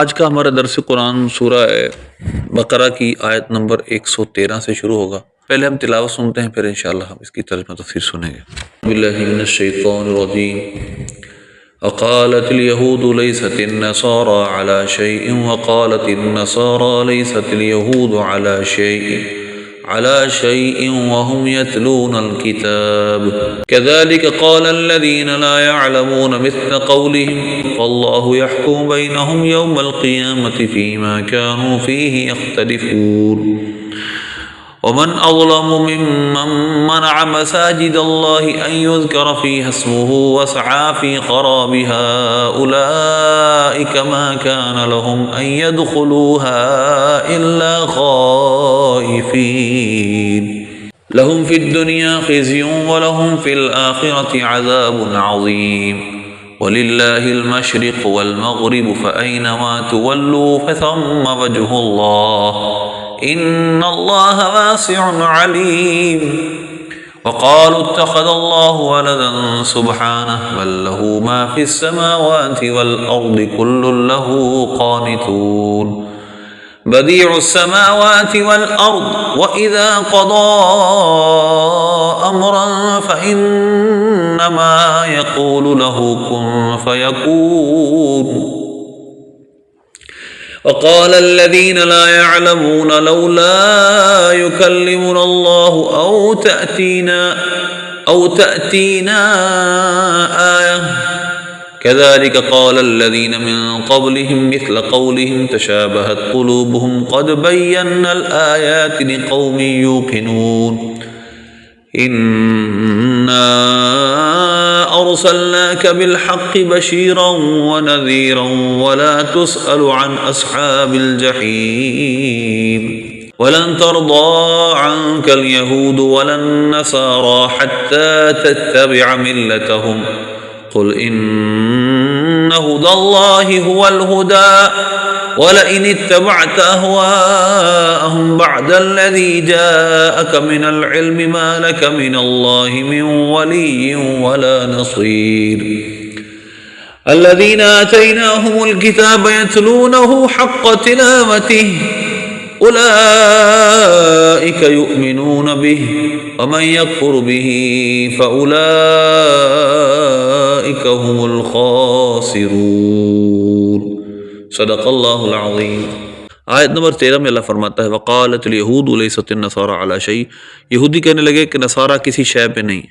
آج کا ہمارا درس قرآن سورہ بقرہ کی آیت نمبر 113 سے شروع ہوگا۔ پہلے ہم تلاوت سنتے ہیں، پھر انشاءاللہ ہم اس کی ترجمہ تفسیر سنیں گے۔ باللہ من الشیطان الرجیم۔ وقالت اليهود ليست النصارى على شيء وقالت النصارى ليست اليهود على شيء وهم يتلون الكتاب كذلك قال الذين لا يعلمون مثل قولهم فالله يحكم بينهم يوم القيامة فيما كانوا فيه يختلفون ومن أظلم ممن منع مساجد الله أن يذكر فيها اسمه وسعى في خرابها أولئك ما كان لهم أن يدخلوها إلا خائفين لهم في الدنيا خزي ولهم في الآخرة عذاب عظيم ولله المشرق والمغرب فأينما تولوا فثم وجه الله إن الله واسع عليم وقالوا اتخذ الله ولدا سبحانه بل له ما في السماوات والأرض كل له قانتون بديع السماوات والأرض وإذا قضى أمرا فإنما يقول له كن فيكون وقال الذين لا يعلمون لولا يكلمنا الله أو تأتينا آية كذلك قال الذين من قبلهم مثل قولهم تشابهت قلوبهم قد بينا الآيات لقوم يوقنون إنا أرسلناك بالحق بشيرا ونذيرا ولا تسأل عن أصحاب الجحيم ولن ترضى عنك اليهود ولا النصارى حتى تتبع ملتهم قل إن هدى الله هو الهدى ولئن اتبعت أهواءهم بعد الذي جاءك من العلم ما لك من الله من ولي ولا نصير الذين آتيناهم الكتاب يتلونه حق تلاوته أولئك يؤمنون به ومن يكفر به فأولئك هم الخاسرون صدق اللہ العظیم۔ آیت نمبر 13 میں اللہ فرماتا ہے وقالت اليهود ليست النصارى على شيء، یہودی کہنے لگے کہ نصارہ کسی شے پہ نہیں۔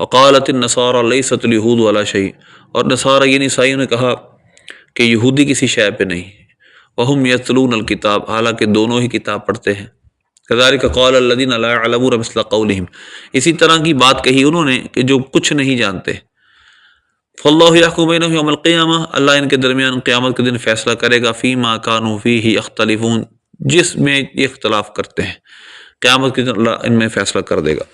وقالت النصارى ليست اليهود على شيء، اور نصارہ یعنی عیسائیوں نے کہا کہ یہودی کسی شے پہ نہیں۔ وهم يتلون الكتاب، حالانکہ دونوں ہی کتاب پڑھتے ہیں۔ كذلك قال الذين لا يعلمون مثل قولهم، اسی طرح کی بات کہی انہوں نے کہ جو کچھ نہیں جانتے۔ فاللہ یحکم بینہم یوم القیامہ، اللہ ان کے درمیان قیامت کے دن فیصلہ کرے گا فیما کانوا فیہ یختلفون، جس میں یہ اختلاف کرتے ہیں، قیامت کے دن اللہ ان میں فیصلہ کر دے گا۔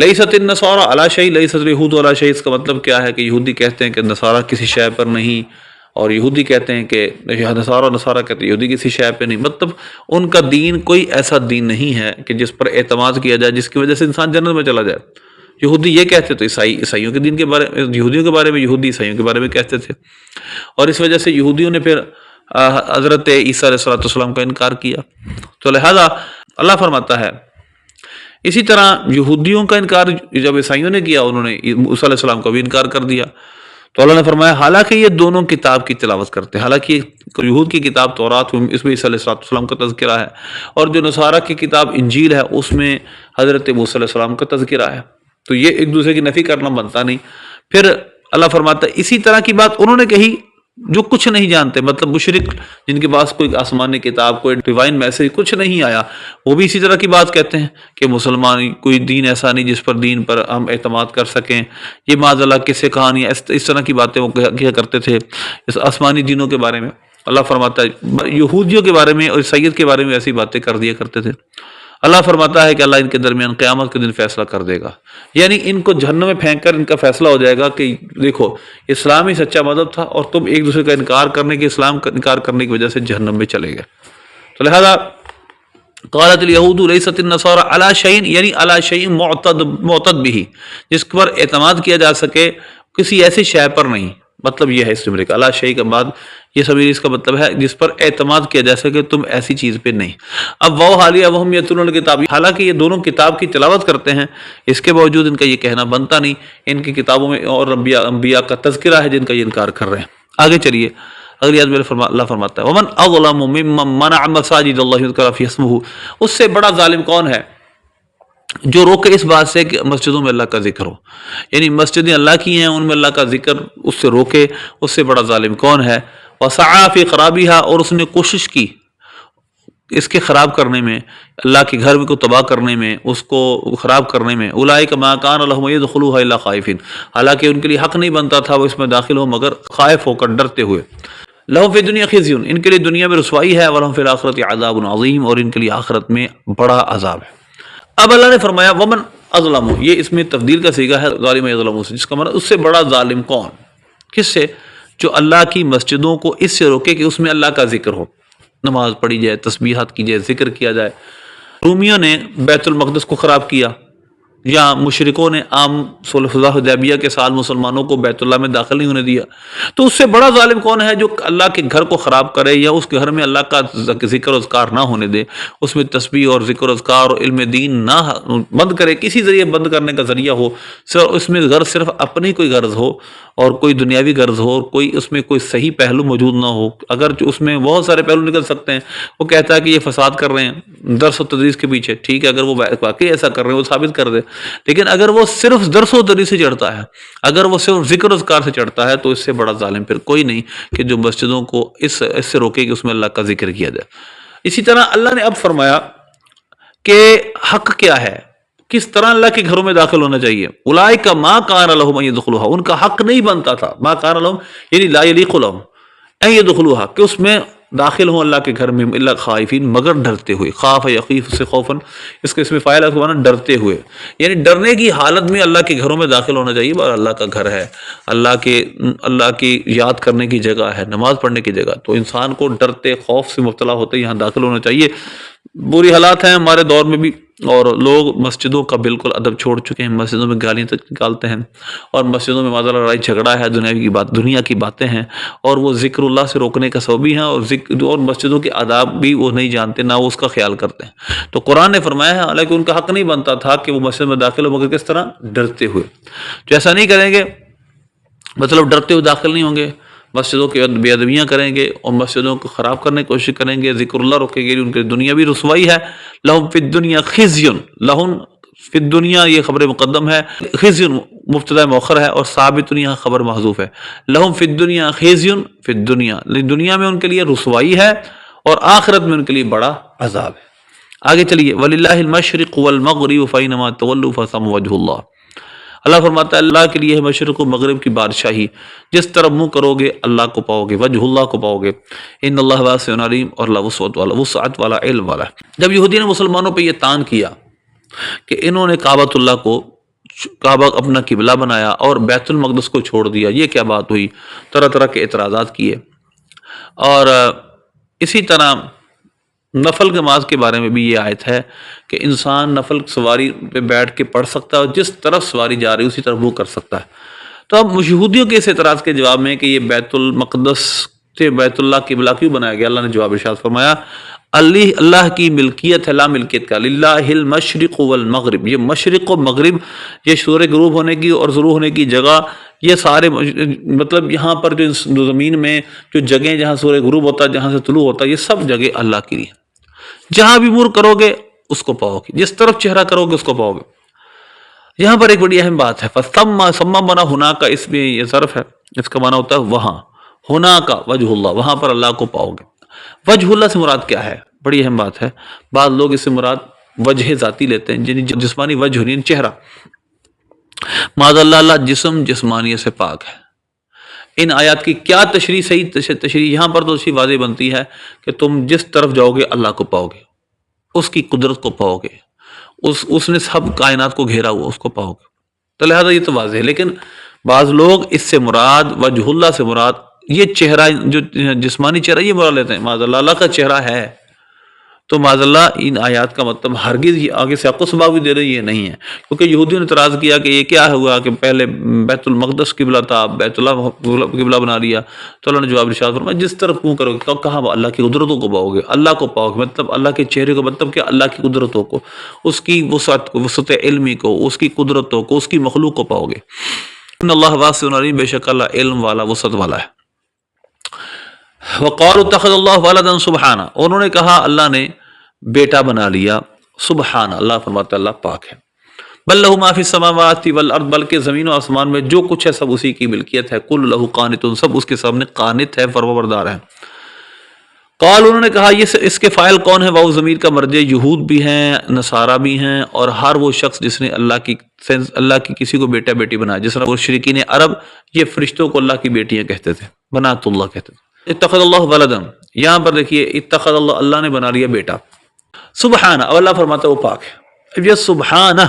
لیست النصارى علی شیء لیست الیہود علی شیء، اس کا مطلب کیا ہے کہ یہودی کہتے ہیں کہ نصارہ کسی شے پر نہیں، اور یہودی کہتے ہیں کہ نصارہ کہتے ہیں یہودی کسی شے پہ نہیں، مطلب ان کا دین کوئی ایسا دین نہیں ہے کہ جس پر اعتماد کیا جائے جس کی وجہ سے انسان جنت میں چلا جائے۔ یہودی یہ کہتے تو عیسائیوں کے دین کے بارے میں، یہودیوں کے بارے میں، یہودی عیسائیوں کے بارے میں کہتے تھے، اور اس وجہ سے یہودیوں نے پھر حضرت عیسیٰ علیہ السلام کا انکار کیا۔ تو لہذا اللہ فرماتا ہے اسی طرح یہودیوں کا انکار جب عیسائیوں نے کیا، انہوں نے عیسیٰ علیہ السلام کا بھی انکار کر دیا۔ تو اللہ نے فرمایا حالانکہ یہ دونوں کتاب کی تلاوت کرتے ہیں، حالانکہ یہود کی کتاب تورات اس میں عیسیٰ علیہ السلام کا تذکرہ ہے، اور جو نصارہ کی کتاب انجیل ہے اس میں حضرت موسیٰ علیہ السلام کا تذکرہ ہے، تو یہ ایک دوسرے کی نفی کرنا بنتا نہیں۔ پھر اللہ فرماتا ہے اسی طرح کی بات انہوں نے کہی جو کچھ نہیں جانتے، مطلب مشرک جن کے پاس کوئی آسمانی کتاب، کوئی ڈیوائن میسج کچھ نہیں آیا، وہ بھی اسی طرح کی بات کہتے ہیں کہ مسلمان کوئی دین ایسا نہیں جس پر دین پر ہم اعتماد کر سکیں، یہ معاذ اللہ کس سے کہانی، اس طرح کی باتیں وہ کیا کرتے تھے اس آسمانی دینوں کے بارے میں۔ اللہ فرماتا ہے یہودیوں کے بارے میں اور سید کے بارے میں ایسی باتیں کر دیا کرتے تھے۔ اللہ فرماتا ہے کہ اللہ ان کے درمیان قیامت کے دن فیصلہ کر دے گا، یعنی ان کو جہنم میں پھینک کر ان کا فیصلہ ہو جائے گا کہ دیکھو اسلام ہی سچا مذہب تھا اور تم ایک دوسرے کا انکار کرنے کے، اسلام کا انکار کرنے کی وجہ سے جہنم میں چلے گئے۔ تو لہذا قالت الیہود لیست النصارى علی شیء، یعنی علی شیء معتد به، جس پر اعتماد کیا جا سکے، کسی ایسی شے پر نہیں، مطلب یہ ہے اس جملے کا، اللہ شیء کے بعد یہ سبیل اس کا مطلب ہے جس پر اعتماد کیا جا سکے، تم ایسی چیز پہ نہیں۔ اب وہ حالیہ وہم یتلون الکتاب، حالانکہ یہ دونوں کتاب کی تلاوت کرتے ہیں، اس کے باوجود ان کا یہ کہنا بنتا نہیں، ان کی کتابوں میں اور انبیاء کا تذکرہ ہے جن کا یہ انکار کر رہے ہیں۔ آگے چلیے اگلی آیت میں اللہ فرماتا ہے ومن اظلم ممن منع مساجد اللہ یذکر فیہا اسمہ، اس سے بڑا ظالم کون ہے جو روکے اس بات سے کہ مسجدوں میں اللہ کا ذکر ہو، یعنی مسجدیں اللہ کی ہیں، ان میں اللہ کا ذکر اس سے روکے، اس سے بڑا ظالم کون ہے؟ وسعى فی خرابها، اور اس نے کوشش کی اس کے خراب کرنے میں، اللہ کے گھر کو تباہ کرنے میں، اس کو خراب کرنے میں۔ اولئک ما کان لهم يدخلوها الا خائفین، حالانکہ ان کے لیے حق نہیں بنتا تھا وہ اس میں داخل ہو مگر خائف ہو کر، ڈرتے ہوئے۔ لهم فی الدنیا خزي، ان کے لیے دنیا میں رسوائی ہے، ولهم فی الآخرۃ عذاب عظیم، اور ان کے لیے آخرت میں بڑا عذاب ہے۔ اب اللہ نے فرمایا ومن اظلم، یہ اس میں تفدیل کا صیغہ ہے ظالم یظلم سے، جس کا مطلب اس سے بڑا ظالم کون؟ کس سے؟ جو اللہ کی مسجدوں کو اس سے روکے کہ اس میں اللہ کا ذکر ہو، نماز پڑھی جائے، تسبیحات کی جائے، ذکر کیا جائے۔ رومیوں نے بیت المقدس کو خراب کیا، یا مشرکوں نے عام صلح حدیبیہ کے سال مسلمانوں کو بیت اللہ میں داخل نہیں ہونے دیا، تو اس سے بڑا ظالم کون ہے جو اللہ کے گھر کو خراب کرے یا اس کے گھر میں اللہ کا ذکر و اذکار نہ ہونے دے، اس میں تسبیح اور ذکر و اذکار اور علم دین نہ بند کرے، کسی ذریعے بند کرنے کا ذریعہ ہو، اس میں غرض صرف اپنی کوئی غرض ہو اور کوئی دنیاوی غرض ہو، اور کوئی اس میں کوئی صحیح پہلو موجود نہ ہو، اگر اس میں بہت سارے پہلو نکل سکتے ہیں، وہ کہتا ہے کہ یہ فساد کر رہے ہیں درس و تدریس کے پیچھے، ٹھیک ہے اگر وہ واقعی ایسا کر رہے ہیں وہ ثابت کر دے، لیکن اگر وہ صرف درس و تدریس سے چڑھتا ہے، اگر وہ صرف ذکر و اذکار سے چڑھتا ہے، تو اس سے بڑا ظالم پھر کوئی نہیں کہ جو مسجدوں کو اس سے روکے کہ اس میں اللہ کا ذکر کیا جائے۔ اسی طرح اللہ نے اب فرمایا کہ حق کیا ہے، کس طرح اللہ کے گھروں میں داخل ہونا چاہیے۔ اولئک ما کان لهم ان يدخلوها، ان کا حق نہیں بنتا تھا، ما کان لهم یعنی لا یلیق لهم ان يدخلوها، کہ اس میں داخل ہوں اللہ کے گھر میں، الا خائفین مگر ڈرتے ہوئے، خاف یخیف سے خوفن، اس کے اس میں فاعل ہے معنی ڈرتے ہوئے، یعنی ڈرنے کی حالت میں اللہ کے گھروں میں داخل ہونا چاہیے، اور اللہ کا گھر ہے، اللہ کی یاد کرنے کی جگہ ہے، نماز پڑھنے کی جگہ، تو انسان کو ڈرتے خوف سے مبتلا ہوتے یہاں داخل ہونا چاہیے۔ بری حالات ہیں ہمارے دور میں بھی، اور لوگ مسجدوں کا بالکل ادب چھوڑ چکے ہیں، مسجدوں میں گالیاں تک نکالتے ہیں، اور مسجدوں میں معذرت لڑائی جھگڑا ہے، دنیا کی باتیں ہیں، اور وہ ذکر اللہ سے روکنے کا سبب بھی ہیں، اور مسجدوں کے آداب بھی وہ نہیں جانتے، نہ وہ اس کا خیال کرتے ہیں۔ تو قرآن نے فرمایا ہے حالانکہ ان کا حق نہیں بنتا تھا کہ وہ مسجد میں داخل ہو، مگر کس طرح؟ ڈرتے ہوئے۔ جو ایسا نہیں کریں گے، مطلب ڈرتے ہوئے داخل نہیں ہوں گے، مسجدوں کی بے ادبیاں کریں گے اور مسجدوں کو خراب کرنے کی کوشش کریں گے، ذکر اللہ روکیں گے، ان کے دنیا بھی رسوائی ہے۔ لہم فی الدنیا خزی، لہم فی الدنیا یہ خبر مقدم ہے، خزی مبتدا مؤخر ہے، اور ثابت یہاں خبر محذوف ہے۔ لہم فی الدنیا خزی فی الدنیا، دنیا میں ان کے لیے رسوائی ہے اور آخرت میں ان کے لیے بڑا عذاب ہے۔ آگے چلیے وَلِلَّهِ الْمَشْرِقُ وَالْمَغْرِبُ فَأَيْنَمَا تُوَلُّوا فَثَمَّ وَجْهُ اللَّهِ، اللہ فرماتا ہے اللہ کے لیے ہے مشرق و مغرب کی بادشاہی، جس طرف منہ کرو گے اللہ کو پاؤ گے، وجہ اللہ کو پاؤ گے، ان اللہ واسع علیم، اور اللہ وسعت والا علم والا۔ جب یہودی نے مسلمانوں پہ یہ تان کیا کہ انہوں نے کعبۃ اللہ کو کعبہ اپنا قبلہ بنایا اور بیت المقدس کو چھوڑ دیا، یہ کیا بات ہوئی؟ طرح طرح کے اعتراضات کیے، اور اسی طرح نفل نماز کے بارے میں بھی یہ آیت ہے کہ انسان نفل سواری پہ بیٹھ کے پڑھ سکتا ہے، اور جس طرف سواری جا رہی ہے اسی طرف وہ کر سکتا ہے۔ تو اب یہودیوں کے اس اعتراض کے جواب میں کہ یہ بیت المقدس سے بیت اللہ قبلہ کیوں بنایا گیا، اللہ نے جواب ارشاد فرمایا اللہ کی ملکیت ہے، لا ملکیت کا، للہ المشرق والمغرب، یہ مشرق و مغرب، یہ سورج غروب ہونے کی اور ظہور ہونے کی جگہ، یہ سارے مطلب یہاں پر جو زمین میں جو جگہیں جہاں سورج غروب ہوتا ہے، جہاں سے طلوع ہوتا ہے، یہ سب جگہ اللہ کی لیے، جہاں بھی منہ کرو گے اس کو پاؤ گے، جس طرف چہرہ کرو گے اس کو پاؤ گے۔ یہاں پر ایک بڑی اہم بات ہے، سما بنا ہونا کا، اس میں یہ ظرف ہے، اس کا معنی ہوتا ہے وہاں، ہونا کا وجہ اللہ، وہاں پر اللہ کو پاؤ گے۔ وجہ اللہ سے مراد کیا ہے؟ بڑی اہم بات ہے، بعض لوگ اس سے مراد وجہ ذاتی لیتے ہیں، یعنی جسمانی وجہ ہونی، چہرہ۔ معاذ اللہ جسم جسمانیت سے پاک ہے۔ ان آیات کی کیا تشریح، صحیح تشریح یہاں پر تو اسی واضح بنتی ہے کہ تم جس طرف جاؤ گے اللہ کو پاؤ گے، اس کی قدرت کو پاؤ گے، اس نے سب کائنات کو گھیرا ہوا، اس کو پاؤ گے، تو لہذا یہ تو واضح ہے۔ لیکن بعض لوگ اس سے مراد وجہ اللہ سے مراد یہ چہرہ، جو جسمانی چہرہ، یہ مراد لیتے ہیں، معاذ اللہ کا چہرہ ہے تو معاذ اللہ ان آیات کا مطلب ہرگز یہ آگے سے عقل سباق بھی دے رہی یہ نہیں ہے، کیونکہ یہودیوں نے اعتراض کیا کہ یہ کیا ہوا کہ پہلے بیت المقدس قبلہ تھا، بیت اللہ قبلہ بنا لیا، تو اللہ نے جواب ارشاد فرمایا جس طرف منہ کرو گے کہاں اللہ کی قدرتوں کو پاؤ گے، اللہ کو پاؤ گے، مطلب اللہ کے چہرے کو، مطلب کہ اللہ کی قدرتوں کو، اس کی وسعت علمی کو، اس کی قدرتوں کو، اس کی مخلوق کو پاؤ گے۔ ان اللہ واسع علیم، بے شک اللہ علم والا، وسعت والا ہے۔ وقالوا اتخذ اللہ ولدا سبحانہ، انہوں نے کہا اللہ نے بیٹا بنا لیا، سبحانہ، اللہ فرماتا ہے اللہ پاک ہے۔ بل لہ ما فی السماوات والارض، بلکہ زمین و آسمان میں جو کچھ ہے سب اسی کی ملکیت ہے، کل لہ قانتون، سب اس کے سامنے قانت ہے، فرمانبردار ہے۔ قال، انہوں نے کہا یہ اس کے فاعل کون ہے؟ واو ضمیر کا مرجع یہود بھی ہیں، نصارہ بھی ہیں، اور ہر وہ شخص جس نے اللہ کی کسی کو بیٹا بیٹی بنایا، جس طرح مشرکین عرب یہ فرشتوں کو اللہ کی بیٹیاں کہتے تھے، بنات اللہ کہتے تھے۔ اتخذ اللہ ولدا، یہاں پر دیکھیے اتخذ اللہ، اللہ نے بنا لیا بیٹا، سبحانہ، اور اللہ فرماتا ہے وہ پاک ہے۔ اب یہ سبحانہ،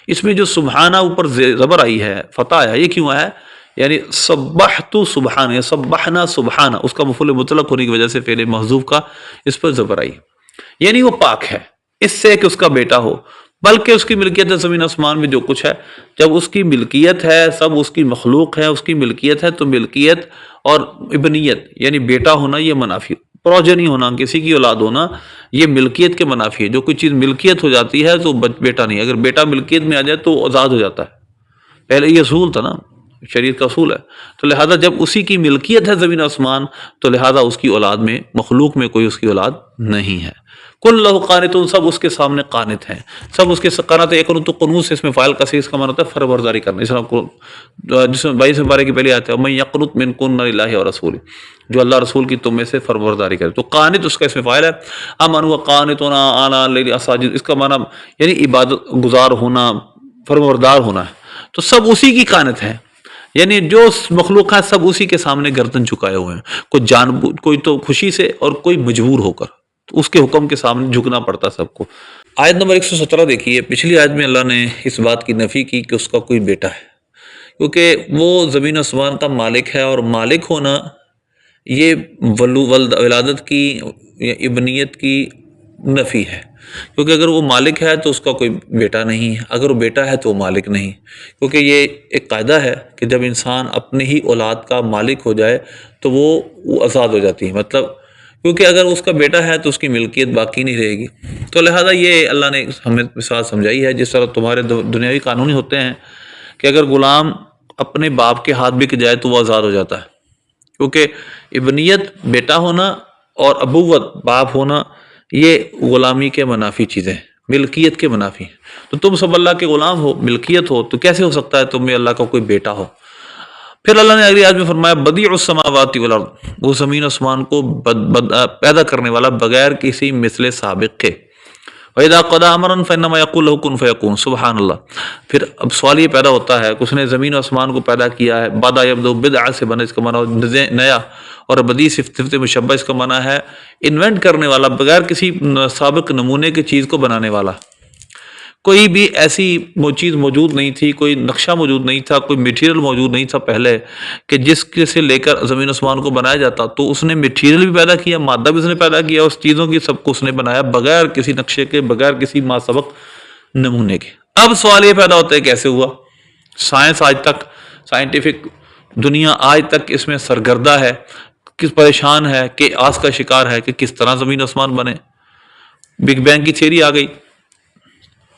اس میں جو سبحانہ اوپر زبر آئی ہے، فتح آیا، یہ کیوں ہے؟ یعنی سبحت سبحانہ، یا سبحنا سبحانہ، اس کا مفعول مطلق ہونے کی وجہ سے فعل محذوف کا اس پر زبر آئی، یعنی وہ پاک ہے اس سے کہ اس کا بیٹا ہو، بلکہ اس کی ملکیت ہے زمین آسمان میں جو کچھ ہے۔ جب اس کی ملکیت ہے، سب اس کی مخلوق ہے، اس کی ملکیت ہے، تو ملکیت اور ابنیت یعنی بیٹا ہونا یہ منافی، پروجنی ہونا، کسی کی اولاد ہونا، یہ ملکیت کے منافی ہے۔ جو کوئی چیز ملکیت ہو جاتی ہے تو بیٹا نہیں، اگر بیٹا ملکیت میں آ جائے تو آزاد ہو جاتا ہے، پہلے یہ اصول تھا نا، شریعت کا اصول ہے، تو لہذا جب اسی کی ملکیت ہے زمین آسمان تو لہذا اس کی اولاد میں، مخلوق میں کوئی اس کی اولاد نہیں ہے۔ کل لہ قانتون، سب اس کے سامنے قانت ہیں، سب اس کے قانت ہے۔ یقنط، قنوت سے اس میں فاعل کا سے اس کا معنی ہوتا ہے فرمانبرداری کرنا، اس جس میں 22 پارے کی پہلی آیت ہے، من یقنط منکن للہ ورسولہ، جو اللہ رسول کی تم میں سے فرمانبرداری کرے، تو قانت اس کا اس میں فاعل ہے۔ امن و قانتون آناء اللیل ساجد، اس کا معنی یعنی عبادت گزار ہونا، فرمانبردار ہونا ہے، تو سب اسی کی قانت ہے، یعنی جو مخلوق ہے سب اسی کے سامنے گردن جھکائے ہوئے ہیں، کوئی تو خوشی سے اور کوئی مجبور ہو کر، تو اس کے حکم کے سامنے جھکنا پڑتا سب کو۔ آیت نمبر 117 دیکھیے، پچھلی آیت میں اللہ نے اس بات کی نفی کی کہ اس کا کوئی بیٹا ہے، کیونکہ وہ زمین آسمان کا مالک ہے، اور مالک ہونا یہ ولادت کی یا ابنیت کی نفی ہے، کیونکہ اگر وہ مالک ہے تو اس کا کوئی بیٹا نہیں ہے، اگر وہ بیٹا ہے تو وہ مالک نہیں، کیونکہ یہ ایک قاعدہ ہے کہ جب انسان اپنی ہی اولاد کا مالک ہو جائے تو وہ آزاد ہو جاتی ہے، مطلب کیونکہ اگر اس کا بیٹا ہے تو اس کی ملکیت باقی نہیں رہے گی، تو لہذا یہ اللہ نے ہمیں مثال سمجھائی ہے، جس طرح تمہارے دنیاوی قانونی ہوتے ہیں کہ اگر غلام اپنے باپ کے ہاتھ بک جائے تو وہ آزاد ہو جاتا ہے، کیونکہ ابنیت بیٹا ہونا اور ابوت باپ ہونا یہ غلامی کے منافی چیزیں، ملکیت کے منافی، تو تم سب اللہ کے غلام ہو، ملکیت ہو، تو کیسے ہو سکتا ہے تم میں اللہ کا کوئی بیٹا ہو؟ پھر اللہ نے اگلی آیت میں فرمایا بدیع السماوات والارض، وہ زمین آسمان کو پیدا کرنے والا بغیر کسی مثل سابق کے، وَإِذَا قَضَىٰ أَمْرًا فَإِنَّمَا يَقُولُ لَهُ كُن فَيَكُونُ، سبحان اللہ۔ پھر اب سوال یہ پیدا ہوتا ہے کہ اس نے زمین و آسمان کو پیدا کیا ہے، بدا یبدو بدع سے بنا، اس کا معنی نیا، اور بدی صفت مشبہ اس کا معنی ہے انوینٹ کرنے والا، بغیر کسی سابق نمونے کی چیز کو بنانے والا۔ کوئی بھی ایسی چیز موجود نہیں تھی، کوئی نقشہ موجود نہیں تھا، کوئی میٹیریل موجود نہیں تھا پہلے کہ جس سے لے کر زمین آسمان کو بنایا جاتا، تو اس نے میٹیریل بھی پیدا کیا، مادہ بھی اس نے پیدا کیا، اس چیزوں کی سب کو اس نے بنایا بغیر کسی نقشے کے، بغیر کسی ما سبق نمونے کے۔ اب سوال یہ پیدا ہوتا ہے کیسے ہوا؟ سائنس آج تک، سائنٹیفک دنیا آج تک اس میں سرگردہ ہے، کس پریشان ہے کہ آس کا شکار ہے کہ کس طرح زمین آسمان بنے۔ بگ بینگ کی تھیوری آ گئی،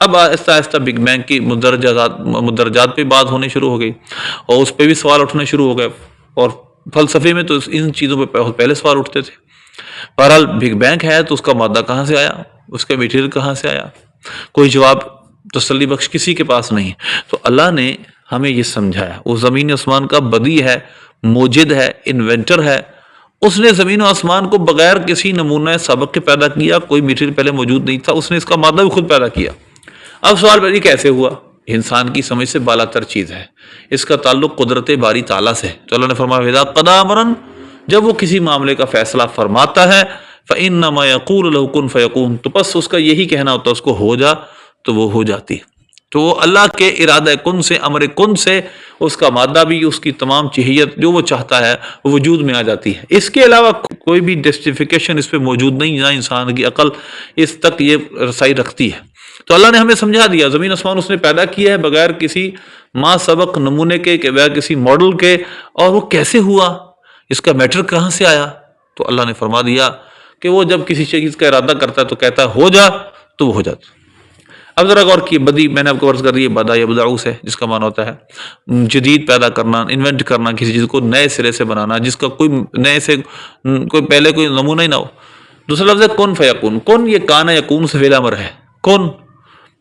اب آہستہ آہستہ بگ بینگ کی مدرجات پہ بات ہونے شروع ہو گئی، اور اس پہ بھی سوال اٹھنے شروع ہو گئے، اور فلسفے میں تو ان چیزوں پہ پہلے سوال اٹھتے تھے۔ بہرحال بگ بینگ ہے تو اس کا مادہ کہاں سے آیا، اس کا میٹیریل کہاں سے آیا، کوئی جواب تسلی بخش کسی کے پاس نہیں۔ تو اللہ نے ہمیں یہ سمجھایا، وہ زمین آسمان کا بدی ہے، موجد ہے، انوینٹر ہے، اس نے زمین و آسمان کو بغیر کسی نمونہ سابق کے پیدا کیا، کوئی میٹیریل پہلے موجود نہیں تھا، اس نے اس کا مادہ بھی خود پیدا کیا۔ اب سوال پہلے کیسے ہوا؟ انسان کی سمجھ سے بالا تر چیز ہے، اس کا تعلق قدرت باری تعالیٰ سے۔ تو اللہ نے فرمایا اذا قضى امرا، جب وہ کسی معاملے کا فیصلہ فرماتا ہے، فانما يقول له كن فيكون، تو بس اس کا یہی کہنا ہوتا ہے اس کو ہو جا تو وہ ہو جاتی ہے۔ تو وہ اللہ کے ارادہ کن سے، امر کن سے اس کا مادہ بھی، اس کی تمام چیزیت جو وہ چاہتا ہے وہ وجود میں آ جاتی ہے۔ اس کے علاوہ کوئی بھی جسٹیفیکیشن اس پہ موجود نہیں، نہ انسان کی عقل اس تک یہ رسائی رکھتی ہے۔ تو اللہ نے ہمیں سمجھا دیا، زمین آسمان اس نے پیدا کیا ہے بغیر کسی ما سبق نمونے کے، بغیر کسی ماڈل کے، اور وہ کیسے ہوا، اس کا میٹر کہاں سے آیا؟ تو اللہ نے فرما دیا کہ وہ جب کسی چیز کا ارادہ کرتا ہے تو کہتا ہے ہو جا، تو وہ ہو جاتا۔ اب ذرا غور کی، بدی میں نے آپ کو عرض کر دی ہے، بدا یا بدعو سے، جس کا معنی ہوتا ہے جدید پیدا کرنا، انوینٹ کرنا، کسی چیز کو نئے سرے سے بنانا جس کا کوئی نئے سے کوئی پہلے کوئی نمونہ ہی نہ ہو۔ دوسرا لفظ ہے کن فیکون۔ کن یہ کانا یکون سے فعل امر ہے۔ کن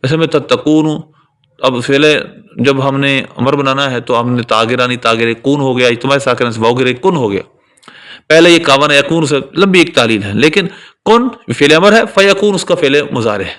جیسے میں تتقون ہوں، اب فعل جب ہم نے امر بنانا ہے تو ہم نے تاگرانی تاگرے کون ہو گیا، اجتماع ساکنہ سے واو گرے کن ہو گیا۔ پہلے یہ کاون یکون سے لمبی ایک تعلیل ہے، لیکن کن فعل امر ہے، فیکون اس کا فعل مضارع ہے،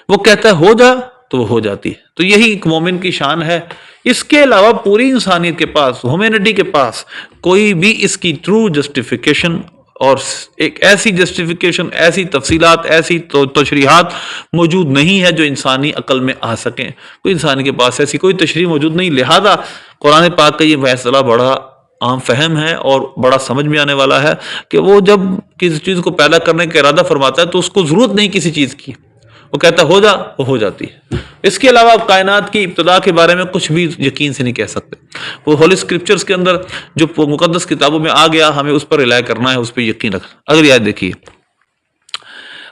وہ کہتا ہے ہو جا تو وہ ہو جاتی ہے۔ تو یہی ایک مومن کی شان ہے۔ اس کے علاوہ پوری انسانیت کے پاس، ہیومینٹی کے پاس کوئی بھی اس کی ٹرو جسٹیفیکیشن اور ایک ایسی جسٹیفیکیشن، ایسی تفصیلات، ایسی تشریحات موجود نہیں ہے جو انسانی عقل میں آ سکیں۔ کوئی انسان کے پاس ایسی کوئی تشریح موجود نہیں، لہذا قرآن پاک کا یہ فیصلہ بڑا عام فہم ہے اور بڑا سمجھ میں آنے والا ہے کہ وہ جب کسی چیز کو پیدا کرنے کا ارادہ فرماتا ہے تو اس کو ضرورت نہیں کسی چیز کی، وہ کہتا ہے ہو جا، وہ ہو جاتی ہے۔ اس کے علاوہ آپ کائنات کی ابتدا کے بارے میں کچھ بھی یقین سے نہیں کہہ سکتے۔ وہ ہولی اسکرپچرز کے اندر جو مقدس کتابوں میں آ گیا، ہمیں اس پر رلائے کرنا ہے، اس پہ یقین رکھنا۔ اگر آیت دیکھیے،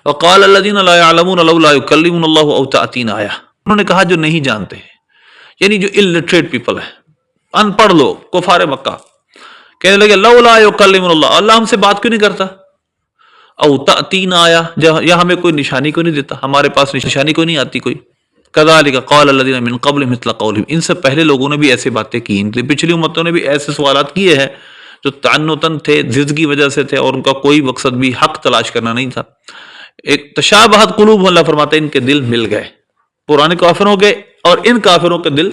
وقال الذين لا يعلمون لولا يكلمنا الله او تاتينا آیہ، انہوں نے کہا جو نہیں جانتے، یعنی جو الٹریٹ پیپل ہیں، ان پڑھ لوگ، کفار مکہ، کہنے لگے لولا یکلمنا اللہ، اللہ ہم سے بات کیوں نہیں کرتا، او تاتینا آیا، یا ہمیں کوئی نشانی کو نہیں دیتا، ہمارے پاس نشانی کو نہیں آتی کوئی۔ کذالک قال الذین من قبل مثل قولہم، ان سے پہلے لوگوں نے بھی ایسے باتیں کی، ان پچھلی امتوں نے بھی ایسے سوالات کیے ہیں جو تعنتن تھے، ضد کی وجہ سے تھے، اور ان کا کوئی مقصد بھی حق تلاش کرنا نہیں تھا۔ ایک تشابہت قلوب، اللہ فرماتے ہیں ان کے دل مل گئے، پرانے کافروں کے اور ان کافروں کے دل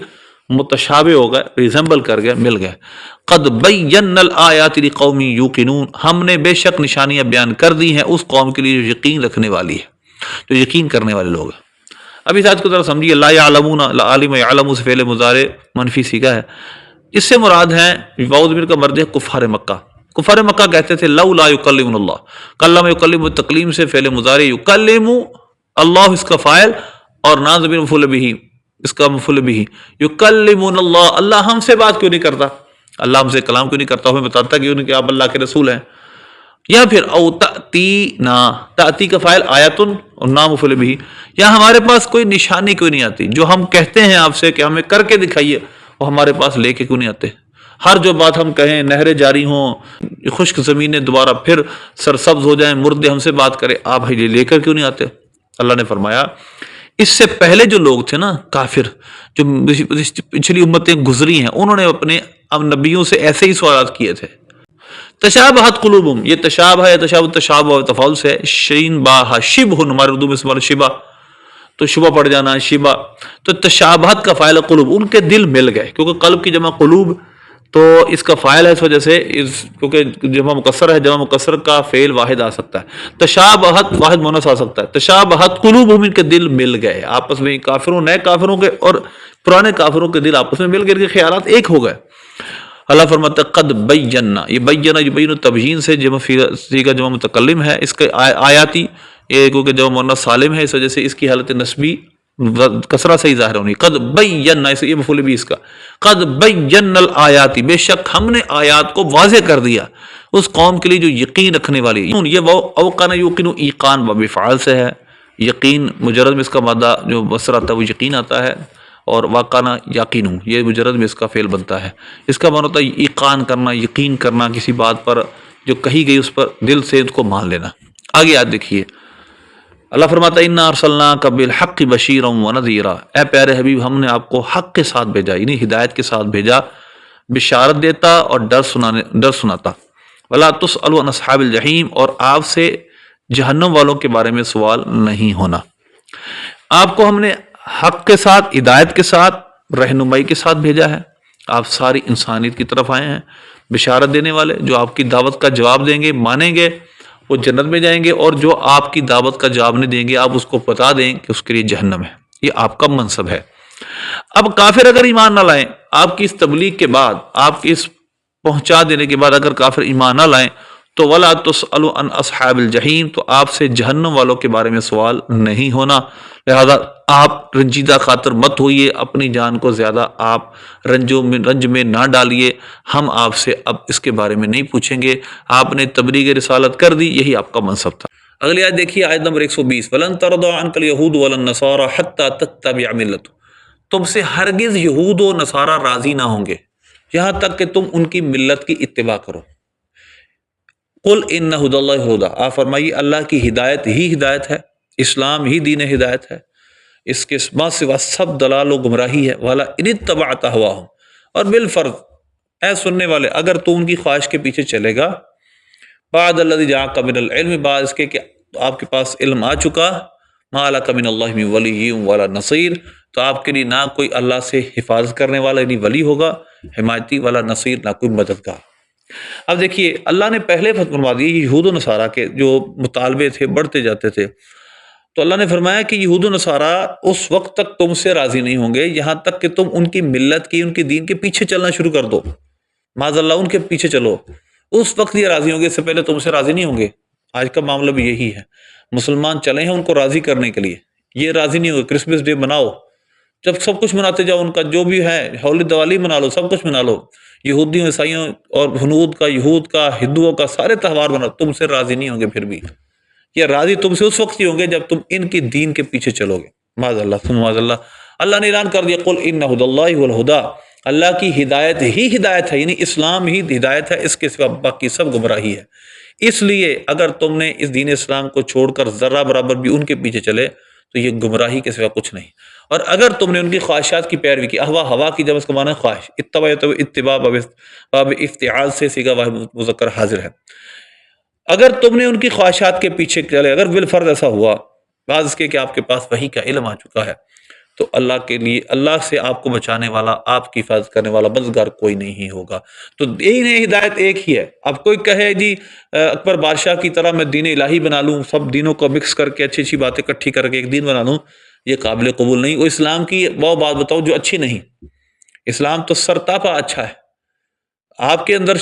متشابہ ہو گئے، ریزمبل کر گئے، مل گئے۔ قد بینا الآیات لقوم یوقنون، ہم نے بے شک نشانیاں بیان کر دی ہیں اس قوم کے لیے جو یقین رکھنے والی ہے، جو یقین کرنے والے لوگ ہیں۔ اب اس آیت کو ذرا سمجھیے، لا یعلمون، لا عالم یعلم سے فعل مضارع منفی سیگا ہے، اس سے مراد ہے واو ضمیر کا مرجع کفار مکہ۔ کفار مکہ کہتے تھے لولا یکلمنا اللہ، کلم یکلم تکلیم سے فعل مضارع، یکلم اللہ اس کا فاعل، اور نا ضمیر مفعول بہ اس کا مفعول بہ، یکلمون اللہ، اللہ ہم سے بات کیوں نہیں کرتا، اللہ ہم سے کلام کیوں نہیں کرتا، ہمیں بتاتا کہ آپ اللہ کے رسول ہیں۔ یا پھر او تأتینا، تأتی کا فاعل آیتن اور نا مفعول بہ، یا ہمارے پاس کوئی نشانی کیوں نہیں آتی، جو ہم کہتے ہیں آپ سے کہ ہمیں کر کے دکھائیے، وہ ہمارے پاس لے کے کیوں نہیں آتے۔ ہر جو بات ہم کہیں، نہریں جاری ہوں، خشک زمینیں دوبارہ پھر سرسبز ہو جائیں، مردے ہم سے بات کریں، آپ یہ لے کر کیوں نہیں آتے۔ اللہ نے فرمایا اس سے پہلے جو لوگ تھے نا کافر، جو پچھلی امتیں گزری ہیں، انہوں نے اپنے نبیوں سے ایسے ہی سوالات کیے تھے۔ تشابہت قلوبہم، یہ تشابہ ہے، تشابہ تفاعل سے، شین با شبہ، ہمارے اردو میں استعمال شبہ، تو شبہ پڑ جانا، شبہ، تو تشابہت کا فاعل قلوب، ان کے دل مل گئے، کیونکہ قلب کی جمع قلوب، تو اس کا فاعل ہے، اس وجہ سے کیونکہ جمع مکسر ہے، جمع مکسر کا فعل واحد آ سکتا ہے، تشابہت واحد مونث آ سکتا ہے، تشابہت قلوبہم، ان کے دل مل گئے آپس میں، کافروں، نئے کافروں کے اور پرانے کافروں کے دل آپس میں مل گئے، ان کے خیالات ایک ہو گئے۔ اللہ فرماتا ہے قد بینا، یہ بینا یبین تبیین سے جمع صیغہ جمع متکلم ہے، اس کے آیاتی یہ کیونکہ جمع مؤنث سالم ہے، اس وجہ سے اس کی حالت نسبی کسرہ سے ہی ظاہر ہونی، قد بینا، اس یہ مفعول بھی اس کا، قد بینا الآیات، بے شک ہم نے آیات کو واضح کر دیا اس قوم کے لیے جو یقین رکھنے والی ہے۔ یہ وہ اوقان یوقن، ایقان بفعال سے ہے، یقین مجرد میں اس کا مادہ جو بصر آتا ہے وہ یقین آتا ہے، اور واقعنا یقین، یہ مجرد میں اس کا فعل بنتا ہے۔ اس کا معنی ہوتا ہے ایقان کرنا، یقین کرنا، کسی بات پر جو کہی گئی اس پر دل سے اس کو مان لینا۔ آگے آج دیکھیے، اللہ فرماتا ہے انا ارسلناک بالحق بشیرا ونذیرا، اے پیارے حبیب ہم نے آپ کو حق کے ساتھ بھیجا، یعنی ہدایت کے ساتھ بھیجا، بشارت دیتا اور ڈر سناتا۔ ولا تسأل عن اصحاب الجحیم، اور آپ سے جہنم والوں کے بارے میں سوال نہیں ہونا۔ آپ کو ہم نے حق کے ساتھ، ہدایت کے ساتھ، رہنمائی کے ساتھ بھیجا ہے، آپ ساری انسانیت کی طرف آئے ہیں، بشارت دینے والے، جو آپ کی دعوت کا جواب دیں گے، مانیں گے، وہ جنت میں جائیں گے، اور جو آپ کی دعوت کا جواب نہیں دیں گے، آپ اس کو بتا دیں کہ اس کے لیے جہنم ہے۔ یہ آپ کا منصب ہے۔ اب کافر اگر ایمان نہ لائیں، آپ کی اس تبلیغ کے بعد، آپ کی اس پہنچا دینے کے بعد اگر کافر ایمان نہ لائیں تو ولا تسألوا عن اصحاب الجحیم، تو آپ سے جہنم والوں کے بارے میں سوال نہیں ہونا، لہذا آپ رنجیدہ خاطر مت ہوئیے، اپنی جان کو زیادہ آپ رنج میں نہ ڈالیے، ہم آپ سے اب اس کے بارے میں نہیں پوچھیں گے، آپ نے تبلیغ رسالت کر دی، یہی آپ کا منصب تھا۔ اگلی آیت دیکھیے، آیت نمبر 120، وَلَن تَرْضَىٰ عَنْكَ الْيَهُودُ وَلَا النَّصَارَىٰ حَتَّىٰ تَتَّبِعَ مِلَّتَهُمْ، تم سے ہرگز یہود و نصارہ راضی نہ ہوں گے یہاں تک کہ تم ان کی ملت کی اتباع کرو۔ قل ان ھدی اللہ ھدی، آپ فرمائیے اللہ کی ہدایت ہی ہدایت ہے، اسلام ہی دین ہدایت ہے، اس کے سوا سب دلال و گمراہی ہے۔ والا ان اتبعت اہواہم، اور بالفرض اے سننے والے اگر تو ان کی خواہش کے پیچھے چلے گا، بعد الذی جاءک من العلم، بعد اس کے کہ آپ کے پاس علم آ چکا، ما لک من اللہ من ولی ولا نصیر، تو آپ کے لیے نہ کوئی اللہ سے حفاظت کرنے والا یعنی ولی ہوگا، حمایتی والا نصیر، نہ کوئی مددگار۔ اب دیکھیے اللہ نے پہلے فرما دیا یہود و نصارہ کے جو مطالبے تھے بڑھتے جاتے تھے، تو اللہ نے فرمایا کہ یہود و نصارہ اس وقت تک تم سے راضی نہیں ہوں گے یہاں تک کہ تم ان کی ملت کی، ان کے دین کے پیچھے چلنا شروع کر دو، معاذ اللہ ان کے پیچھے چلو، اس وقت یہ راضی ہوں گے، اس سے پہلے تم سے راضی نہیں ہوں گے۔ آج کا معاملہ بھی یہی ہے، مسلمان چلے ہیں ان کو راضی کرنے کے لیے، یہ راضی نہیں ہوگے، کرسمس ڈے مناؤ، جب سب کچھ مناتے جاؤ، ان کا جو بھی ہے ہولی دیوالی منا لو، سب کچھ منا لو، یہودیوں عیسائیوں اور ہنود کا، یہود کا، ہندوؤں کا، سارے تہوار مناؤ، تم سے راضی نہیں ہوں گے پھر بھی، یہ راضی تم سے اس وقت ہی ہوں گے جب تم ان کی دین کے پیچھے چلو گے، معاذ اللہ ثم معاذ اللہ۔ اللہ نے اعلان کر دیا قل ان ھدی اللہ ھو الھدی، اللہ کی ہدایت ہی ہدایت ہے، یعنی اسلام ہی ہدایت ہے، اس کے سوا باقی سب گمراہی ہے۔ اس لیے اگر تم نے اس دین اسلام کو چھوڑ کر ذرہ برابر بھی ان کے پیچھے چلے تو یہ گمراہی کے سوا کچھ نہیں، اور اگر تم نے ان کی خواہشات کی پیروی کی، احوا ہوا کی جب اس کا معنی ہے خواہش، اتباع باب افتعال سے صیغہ واحد مذکر حاضر ہے، اگر تم نے ان کی خواہشات کے پیچھے چلے، اگر بالفرض ایسا ہوا، بعض اس کے کہ آپ کے پاس وحی کا علم آ چکا ہے، تو اللہ کے لیے، اللہ سے آپ کو بچانے والا، آپ کی حفاظت کرنے والا مددگار کوئی نہیں ہوگا۔ تو دین ہدایت ایک ہی ہے۔ اب کوئی کہے جی اکبر بادشاہ کی طرح میں دین الہی بنا لوں، سب دینوں کو مکس کر کے اچھی اچھی باتیں اکٹھی کر کے ایک دین بنا لوں، یہ قابل قبول نہیں۔ وہ اسلام کی وہ بات بتاؤ جو اچھی نہیں، اسلام تو سرتاپا اچھا ہے، آپ کے اندر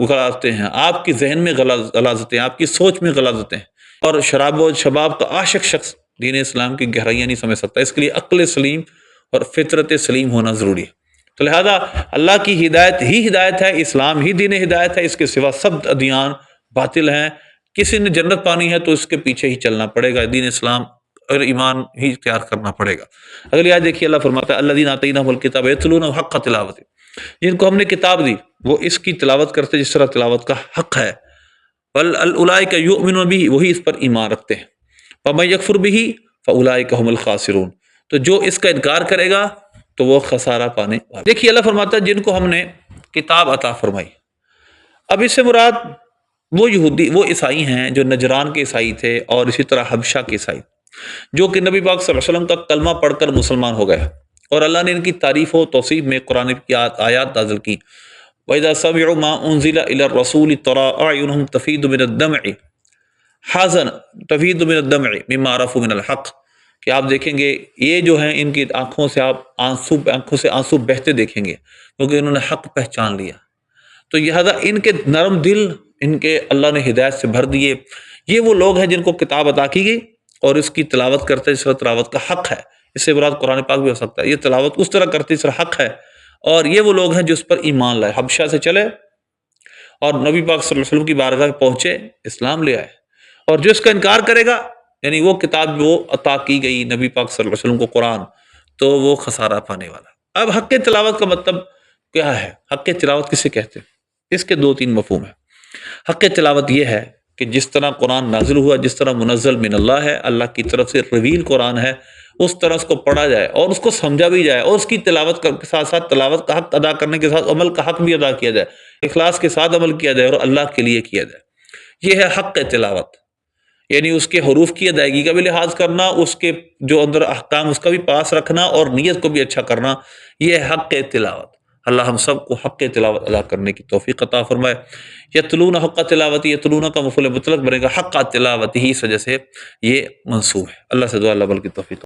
غلاظتیں ہیں، آپ کے ذہن میں غلاظتیں ہیں، آپ کی سوچ میں غلاظتیں ہیں، اور شراب و شباب کا عاشق شخص دین اسلام کی گہرائیاں نہیں سمجھ سکتا، اس کے لیے عقل سلیم اور فطرت سلیم ہونا ضروری ہے۔ تو لہذا اللہ کی ہدایت ہی ہدایت ہے، اسلام ہی دین ہدایت ہے، اس کے سوا سب ادیان باطل ہیں۔ کسی نے جنت پانی ہے تو اس کے پیچھے ہی چلنا پڑے گا، دین اسلام اور ایمان ہی اختیار کرنا پڑے گا۔ اگلی آیت دیکھیے، اللہ فرماتا ہے الذین آتیناہم الکتاب یتلونہ حق تلاوتہ، جن کو ہم نے کتاب دی وہ اس کی تلاوت کرتے جس طرح تلاوت کا حق ہے، اولئک یؤمنون بہ، وہی اس پر ایمان رکھتے ہیں، ومن یکفر بہ فاولئک هم الخاسرون، تو جو اس کا انکار کرے گا تو وہ خسارہ پانے والے۔ دیکھیے اللہ فرماتا ہے جن کو ہم نے کتاب عطا فرمائی، اب اس سے مراد وہ یہودی، وہ عیسائی ہیں جو نجران کے عیسائی تھے، اور اسی طرح حبشہ کے عیسائی، جو کہ نبی پاک صلی اللہ علیہ وسلم کا کلمہ پڑھ کر مسلمان ہو گئے، اور اللہ نے ان کی تعریف و توصیف میں قرآن کی آیات نازل کی۔ وَإِذَا سَمِعُوا مَا أُنزِلَ إِلَى الرَّسُولِ تَرَىٰ أَعْيُنَهُمْ تَفِيضُ مِنَ الدَّمْعِ مِمَّا عَرَفُوا مِنَ الْحَقِّ، کہ آپ دیکھیں گے یہ جو ہیں ان کی آنکھوں سے آپ آنسو بہتے دیکھیں گے، کیونکہ انہوں نے حق پہچان لیا۔ تو لہٰذا ان کے نرم دل، ان کے اللہ نے ہدایت سے بھر دیے۔ یہ وہ لوگ ہیں جن کو کتاب عطا کی گئی اور اس کی تلاوت کرتے جس طرح تلاوت کا حق ہے، اس سے مراد قرآن پاک بھی ہو سکتا ہے، یہ تلاوت اس طرح کرتے جس طرح حق ہے، اور یہ وہ لوگ ہیں جو اس پر ایمان لائے، حبشہ سے چلے اور نبی پاک صلی اللہ علیہ وسلم کی بارگاہ میں پہنچے، اسلام لے آئے، اور جو اس کا انکار کرے گا، یعنی وہ کتاب وہ عطا کی گئی نبی پاک صلی اللہ علیہ وسلم کو قرآن، تو وہ خسارہ پانے والا۔ اب حق تلاوت کا مطلب کیا ہے؟ حق تلاوت کسے کہتے ہیں؟ اس کے دو تین مفہوم ہیں۔ حق تلاوت یہ ہے کہ جس طرح قرآن نازل ہوا، جس طرح منزل من اللہ ہے، اللہ کی طرف سے ریویل قرآن ہے، اس طرح اس کو پڑھا جائے اور اس کو سمجھا بھی جائے، اور اس کی تلاوت کے ساتھ ساتھ تلاوت کا حق ادا کرنے کے ساتھ عمل کا حق بھی ادا کیا جائے، اخلاص کے ساتھ عمل کیا جائے اور اللہ کے لیے کیا جائے، یہ ہے حق تلاوت۔ یعنی اس کے حروف کی ادائیگی کا بھی لحاظ کرنا، اس کے جو اندر احکام اس کا بھی پاس رکھنا، اور نیت کو بھی اچھا کرنا، یہ ہے حق تلاوت۔ اللہ ہم سب کو حق تلاوت ادا کرنے کی توفیق عطا فرمائے۔ یتلون حق تلاوت، یتلون کا مفعول مطلق بنے گا، حق تلاوت ہی اس وجہ سے یہ منصوب ہے۔ اللہ سے دعا اللہ بل کی توفیق۔